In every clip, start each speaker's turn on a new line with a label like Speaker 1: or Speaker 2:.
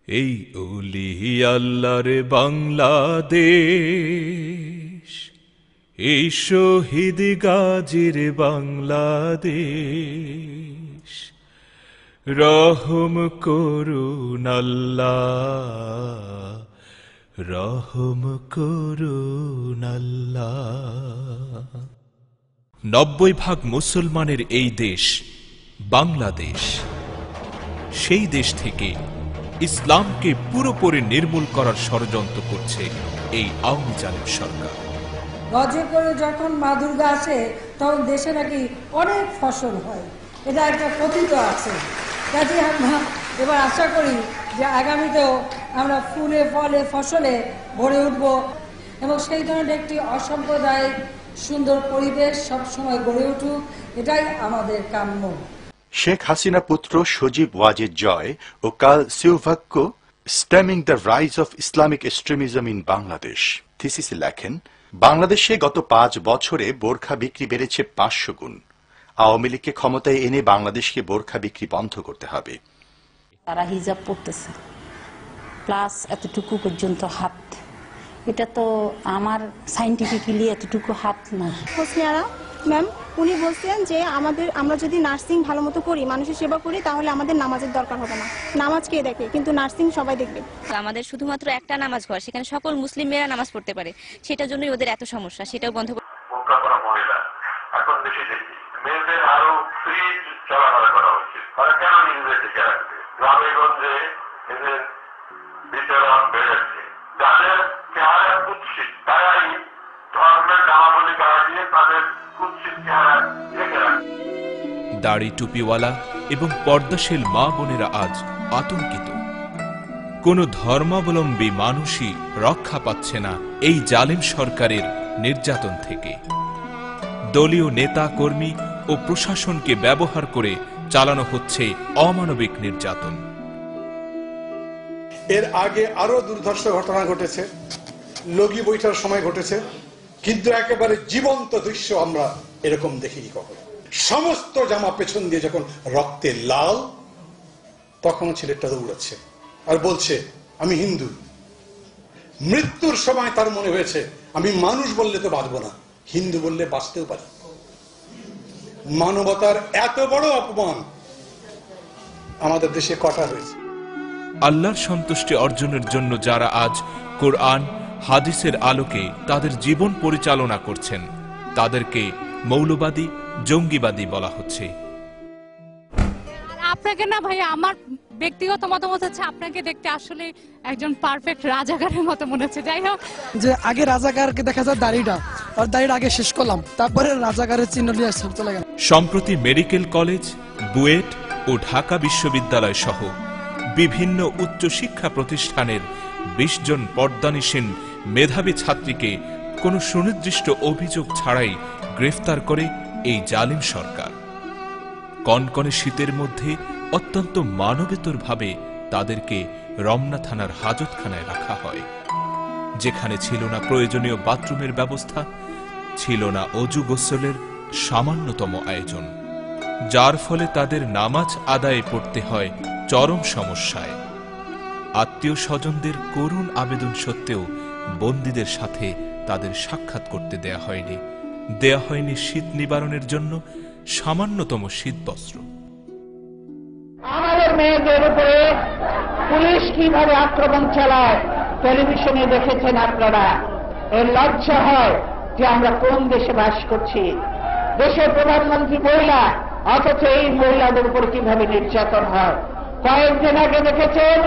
Speaker 1: এই ওলি আল্লাহর বাংলাদেশ, এই শহীদ গাজীর বাংলাদেশ, রহম করুন আল্লাহ, রহম করুন আল্লাহ। 90% মুসলমানের এই দেশ বাংলাদেশ, সেই দেশ থেকে ইসলামকে পুরোপুরি নির্মূল করার ষড়যন্ত্র করছে এই আওয়ামী জালেম সরকার।
Speaker 2: গজে করে যখন মা দুর্গা আসে তখন দেশে নাকি অনেক ফসল হয়, এটা একটা কথিত আছে। কাজে আমরা এবার আশা করি যে আগামীতেও আমরা ফুলে ফলে ফসলে ভরে উঠব এবং সেই ধরনের একটি অসাম্প্রদায়িক সুন্দর পরিবেশ সবসময় গড়ে উঠুক, এটাই আমাদের কাম্য।
Speaker 3: শেখ হাসিনা পুত্র সজীব ওয়াজেদ জয় ও Carl Ciovacco stemming the rise of Islamic extremism in Bangladesh থিসিসে লেখেন, বাংলাদেশে গত 5 বছরে বোরখা বিক্রি বেড়েছে 500 গুণ। আওয়ামী লীগকে ক্ষমতায় এনে বাংলাদেশকে বোরখা বিক্রি বন্ধ করতে হবে।
Speaker 4: তারা হিজাব পড়তেছে প্লাস এতটুকু পর্যন্ত হাত, এটা তো আমার সাইন্টিফিক্যালি এতটুকু হাত না।
Speaker 5: হোসনিয়ারা ম্যাম উনি বলছেন যে আমরা যদি নার্সিং ভালো মতো করি, মানুষের সেবা করি, তাহলে আমাদের নামাজের দরকার হবে না। নামাজ কে দেখে, কিন্তু নার্সিং সবাই দেখবে।
Speaker 6: আমাদের শুধুমাত্র একটা নামাজ ঘর, সেখানে সকল মুসলিম মেয়েরা নামাজ পড়তে পারে, সেটার জন্যই ওদের এত সমস্যা, সেটাও বন্ধ করে।
Speaker 7: এখন বেশি দেখি মেয়েদের আরো ফ্রি চলাফেরা করা উচিত। তারা কেন নিজেদের টিকে রাখবে? গ্রামে গঞ্জে এদের বিচরণ বেড়েছে, যাদের চেহারা কুৎসিত তারাই ধর্মের নামাবলী করা দিয়ে তাদের কুৎসিত চেহারা ঢেকে রাখবে।
Speaker 1: দাড়ি টুপিওয়ালা এবং পর্দাশীল মা বোনেরা আজ আতঙ্কিত। কোন ধর্মাবলম্বী মানুষই রক্ষা পাচ্ছে না এই জালেম সরকারের নির্যাতন থেকে। দলীয় নেতা কর্মী ও প্রশাসনকে ব্যবহার করে চালানো হচ্ছে অমানবিক নির্যাতন।
Speaker 8: এর আগে আরো দুর্ধর্ষ ঘটনা ঘটেছে, লগি বৈঠার সময় ঘটেছে, কিন্তু একেবারে জীবন্ত দৃশ্য আমরা এরকম দেখিনি কখনো। সমস্ত জামা পেছন দিয়ে যখন রক্তে লাল, তখন ছেলেটা দৌড়াচ্ছে আর বলছে আমি হিন্দু। মৃত্যুর সময় তার মনে হয়েছে আমি মানুষ বললে তো বাঁচবো না, হিন্দু বললে বাঁচতেও পারি। মানবতার এত বড় অপমান আমাদের দেশে কটা হয়েছে।
Speaker 1: আল্লাহর সন্তুষ্টি অর্জনের জন্য যারা আজ কোরআন হাদিসের আলোকে তাদের জীবন পরিচালনা করছেন, তাদেরকে মৌলবাদী জঙ্গিবাদী বলা হচ্ছে।
Speaker 9: আপনাকে না ভাই, আমার ব্যক্তিগত মতামত হচ্ছে আপনাকে দেখতে আসলে একজন পারফেক্ট রাজাকারের মতো মনে হচ্ছে। যাই হোক,
Speaker 10: যে আগে রাজাকারকে দেখা যায় দাড়িটা, আর দাড়িটা আগে শেষ করলাম, তারপরে রাজাকারের চিহ্ন নিয়ে চলে গেল।
Speaker 1: সম্প্রতি মেডিকেল কলেজ, বুয়েট ও ঢাকা বিশ্ববিদ্যালয় সহ বিভিন্ন উচ্চ শিক্ষা প্রতিষ্ঠানের 20 জন পর্দানিসীন মেধাবী ছাত্রীকে কোনো সুনির্দিষ্ট অভিযোগ ছাড়াই গ্রেফতার করে এই জালিম সরকার। কনকনে শীতের মধ্যে অত্যন্ত মানবেতরভাবে তাদেরকে রমনা থানার হাজতখানায় রাখা হয়, যেখানে ছিল না প্রয়োজনীয় বাথরুমের ব্যবস্থা, ছিল না অজু গোসলের সামান্যতম আয়োজন, যার ফলে তাদের নামাজ আদায়ে পড়তে হয় চরম সমস্যায়। আত্মীয় স্বজনদের করুণ আবেদন সত্ত্বেও বন্দীদের সাথে তাদের সাক্ষাৎ করতে দেয়া হয়নি শীত নিবারণের জন্য সামান্যতম শীতবস্ত্র।
Speaker 11: আমাদের মেয়েদের উপরে পুলিশ কিভাবে আক্রমণ চালায় টেলিভিশনে দেখেছেন আপনারা। এর লজ্জা হয় যে আমরা কোন দেশে বাস করছি। দেশের প্রধানমন্ত্রী মহিলা, অথচ এই মহিলাদের উপর কিভাবে নির্যাতন হয়। কয়েকদিন আগে দেখেছেন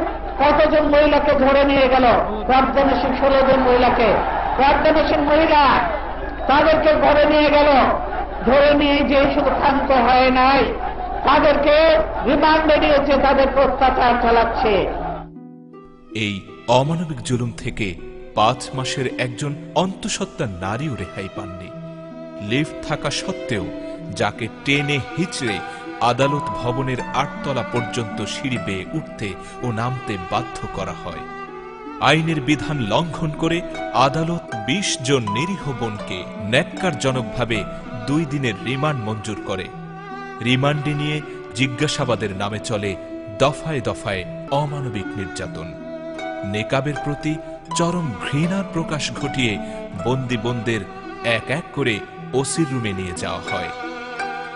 Speaker 11: কতজন মহিলাকে ধরে নিয়ে গেল, প্রার্থনাশীল 16 জন মহিলাকে, প্রার্থনাশীল মহিলা তাদেরকে ধরে নিয়ে গেল। ধরে নিয়ে যে শুধু ক্ষান্ত হয় নাই, তাদেরকে রিমান্ডে নিয়েছে, তাদের অত্যাচার চালাচ্ছে।
Speaker 1: এই অমানবিক জুলুম থেকে 5 মাসের একজন অন্তঃসত্ত্বা নারীও রেহাই পাননি। লিফট থাকা সত্ত্বেও যাকে টেনে হিচড়ে আদালত ভবনের 8 তলা পর্যন্ত সিঁড়ি বেয়ে উঠতে ও নামতে বাধ্য করা হয়। আইনের বিধান লঙ্ঘন করে আদালত 20 জন নিরীহ বোনকে ন্যাক্কারজনকভাবে 2 দিনের রিমান্ড মঞ্জুর করে। রিমান্ডে নিয়ে জিজ্ঞাসাবাদের নামে চলে দফায় দফায় অমানবিক নির্যাতন। নেকাবের প্রতি চরম ঘৃণার প্রকাশ ঘটিয়ে বন্দীদের এক এক করে ওসির রুমে নিয়ে যাওয়া হয়।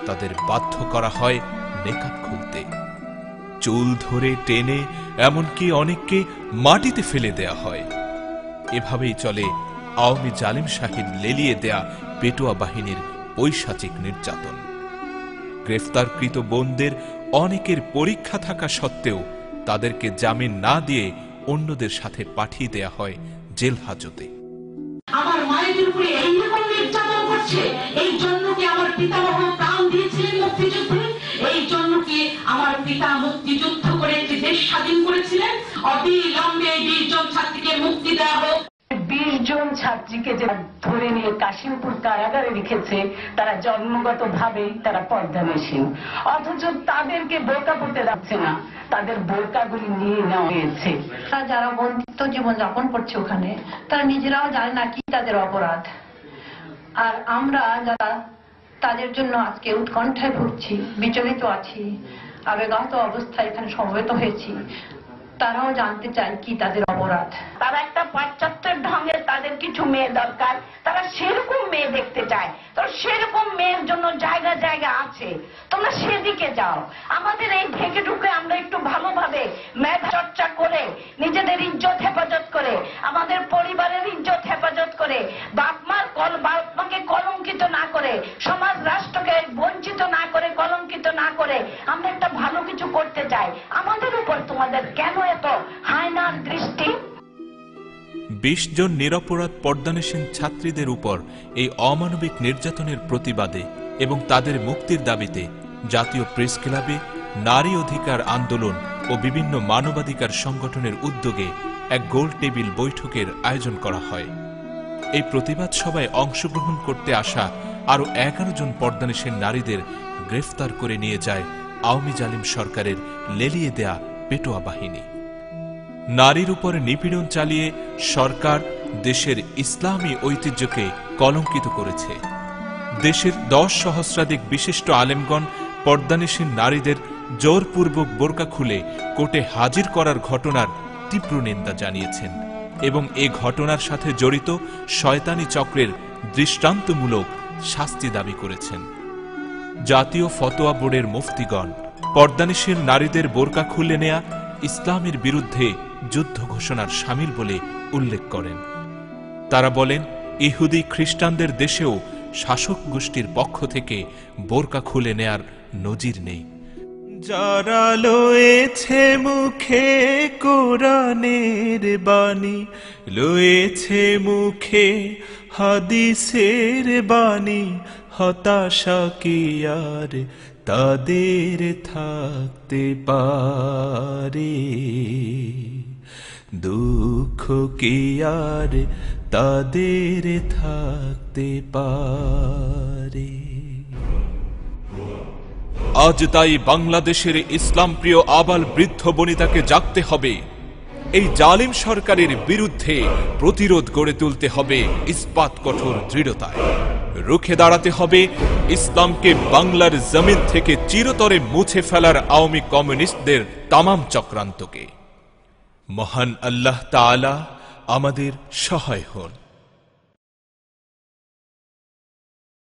Speaker 1: তাদের বাধ্য করা হয় নেকাব খুলতে, চুল ধরে টেনে এমনকি অনেককে মাটিতে ফেলে দেয়া হয়। এভাবেই চলে আওয়ামী জালিম শাহীর লেলিয়ে দেয়া পেটোয়া বাহিনীর পৈশাচিক নির্যাতন। গ্রেফতারকৃত বোনদের অনেকের পরীক্ষা থাকা সত্ত্বেও তাদেরকে জামিন না দিয়ে অন্যদের সাথে পাঠিয়ে দেয়া হয় জেল হাজতে।
Speaker 12: আমার মায়েদের উপরে এইরকম নির্যাতন করছে, এই জন্য কি আমার পিতামহ প্রাণ দিয়েছিলেন মুক্তিযুদ্ধে? এই জন্য কি আমার পিতা মুক্তিযুদ্ধ করে একটি দেশ স্বাধীন করেছিলেন? অবিলম্বে 20 জন ছাত্রীকে মুক্তি দেওয়া হোক।
Speaker 13: 20 জন ছাত্রীকে যে ধরে নিয়ে কাশিমপুর কারাগারে রেখেছে, তারা জন্মগতভাবেই তারা পর্দানসীন, অথচ তাদেরকে বোরকা পরতে যাচ্ছে না, তাদের বোরকাগুলি নিয়ে নেওয়া হয়েছে।
Speaker 14: যারা বন্দিত্ব জীবন যাপন করছে ওখানে, তারা নিজেরাও জানে না কি তাদের অপরাধ। আর আমরা যারা তাদের জন্য আজকে উৎকণ্ঠায় ভুগছি, বিচলিত আছি, আবেগাহত অবস্থায় এখানে সমবেত হয়েছি, তারাও জানতে চায় কি তাদের অপরাধ।
Speaker 12: তারা একটা পাশ্চাত্যের ঢঙে তাদের কিছু মেয়ে দরকার, তারা সেরকম মেয়ে দেখতে চায়। তো সেরকম মেয়ের জন্য জায়গা জায়গা আছে, তোমরা সেদিকে যাও। আমাদের এই ঢেকে ঢুকে আমরা একটু ভালোভাবে মেধা চর্চা করে, নিজেদের ইজ্জত হেফাজত করে, আমাদের পরিবারের ইজ্জত হেফাজত করে, বাপমাকে কলঙ্কিত না করে, সমাজ রাষ্ট্রকে বঞ্চিত না করে, কলঙ্কিত না করে আমরা একটা ভালো কিছু করতে চাই। আমাদের উপর তোমাদের কেন এত হায়নার দৃষ্টি?
Speaker 1: 20 জন নিরপরাধ পর্দানসীন ছাত্রীদের উপর এই অমানবিক নির্যাতনের প্রতিবাদে এবং তাদের মুক্তির দাবিতে জাতীয় প্রেস ক্লাবে নারী অধিকার আন্দোলন ও বিভিন্ন মানবাধিকার সংগঠনের উদ্যোগে এক গোল টেবিল বৈঠকের আয়োজন করা হয়। এই প্রতিবাদ সভায় অংশগ্রহণ করতে আসা আরো 11 জন পর্দানসীন নারীদের গ্রেফতার করে নিয়ে যায় আওয়ামী জালিম সরকারের লেলিয়ে দেয়া পেটোয়া বাহিনী। নারীর উপরে নিপীড়ন চালিয়ে সরকার দেশের ইসলামী ঐতিহ্যকে কলঙ্কিত করেছে। দেশের 10 সহস্রাধিক বিশিষ্ট আলেমগণ পর্দানসীন নারীদের জোরপূর্বক বোরকা খুলে কোর্টে হাজির করার ঘটনার তীব্র নিন্দা জানিয়েছেন এবং এ ঘটনার সাথে জড়িত শয়তানি চক্রের দৃষ্টান্তমূলক শাস্তি দাবি করেছেন। জাতীয় ফতোয়া বোর্ডের মুফতিগণ পর্দানসীন নারীদের বোরকা খুলে নেয়া ইসলামের বিরুদ্ধে যুদ্ধ ঘোষণার শামিল বলে উল্লেখ করেন। তারা বলেন, ইহুদি খ্রিস্টানদের দেশেও শাসক গোষ্ঠীর পক্ষ থেকে বোরকা খুলে নেয়ার নজির নেই।
Speaker 15: যারা লয়েছে মুখে কোরআনের বাণী, লয়েছে মুখে হাদিসের বাণী, হতাশা কি আর তাদের থাকতে পারে, দুঃখ কি আর তাদের থাকতে পারে।
Speaker 1: আজ তাই বাংলাদেশের ইসলাম প্রিয় আবাল বৃদ্ধ বনিতাকে জাগতে হবে। এই জালিম সরকারের বিরুদ্ধে প্রতিরোধ গড়ে তুলতে হবে ইস্পাত কঠোর দৃঢ়তায়। রুখে দাঁড়াতে হবে ইসলামকে বাংলার জমিন থেকে চিরতরে মুছে ফেলার আওয়ামী কমিউনিস্টদের তামাম চক্রান্তকে। মহান আল্লাহ তাআলা আমাদের সহায় হন।